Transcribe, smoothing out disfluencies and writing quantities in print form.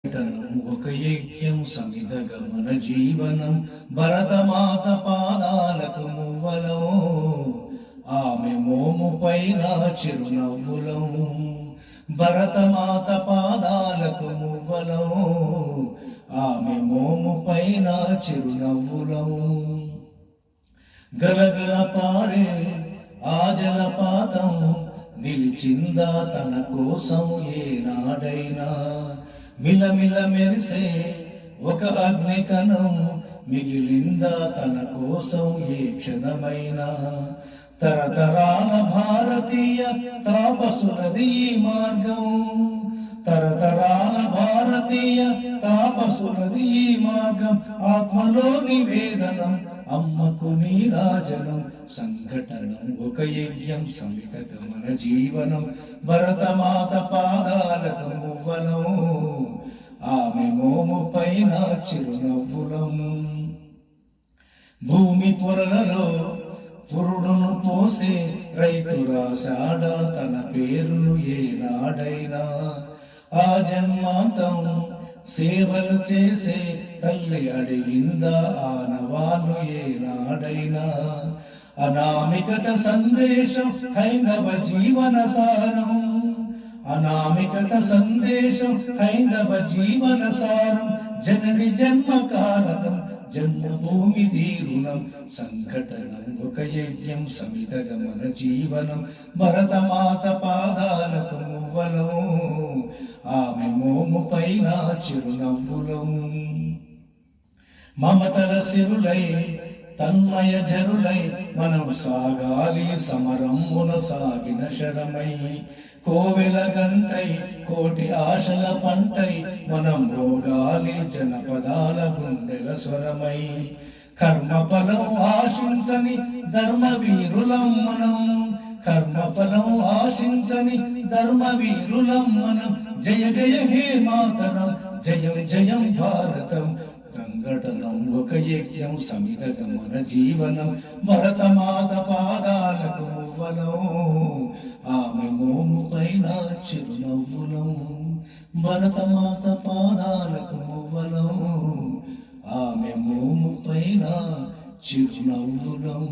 ఒక యజ్ఞం సమిధ గమన జీవనం భరతమాత పాదాలకు మువ్వలం ఆమె మోము పైన చిరునవ్వులం భరతమాత పాదాలకు మువ్వలం ఆమె మోము పైన చిరునవ్వులం గలగల పారే ఆ జలపాతం నిలిచిందా తన కోసం ఏనాడైనా మిలమిల మెరిసే ఒక అగ్నికణం మిగిలిందా తన కోసం ఏ క్షణమైనా తరతరాల భారతీయ తాపసులది ఈ మార్గం తరతరాల భారతీయ తాపసులది ఈ మార్గం ఆత్మలో నివేదనం అమ్మకు నీరాజనం సంఘటనం ఒక యజ్ఞం సమిత గమన జీవనం భరతమాత పాదాలకు మువ్వలం ఆమె మోము పైన చిరునవ్వులం భూమి పొరలలో పురుడును పోసే రైతు రాశాడా తన పేరును ఏనాడైనా ఆ జన్మాంతం సేవలు చేసే తల్లి అడిగిందా ఆనవాళ్ళు ఏనాడైనా అనామికత సందేశం హైందవ జీవన సారం అనామికత సందేశం హైందవ జీవన సారం జనని జన్మ కారణం జన్మభూమి దీరుణం సంఘటనం ఒక యజ్ఞం సమిత గమన జీవనం భరతమాత పాదాలకు మువ్వలం ఆమె మోము పైన చిరునవ్వులం మమతల సిరులై తన్మయ జరులై మనం సాగాలి సమరమున సాగిన శరమై కోవెల గంటై కోటి ఆశల పంటై మనం రోగాలి జనపదాల గుండెల స్వరమై కర్మఫలం ఆశించని ధర్మవీరులం మనం కర్మఫలం ఆశించని ధర్మవీరులం మనం జయ జయ హే మాతరం జయం జయం భారతం సంఘటనం ఒక యజ్ఞం సమిధ గమన జీవనం భరతమాత పాదాలకు మువ్వలం ఆమె మోము పైన చిరునవ్వులం భరతమాత పాదాలకు మువ్వలం ఆమె మోము పైన చిరునవ్వులం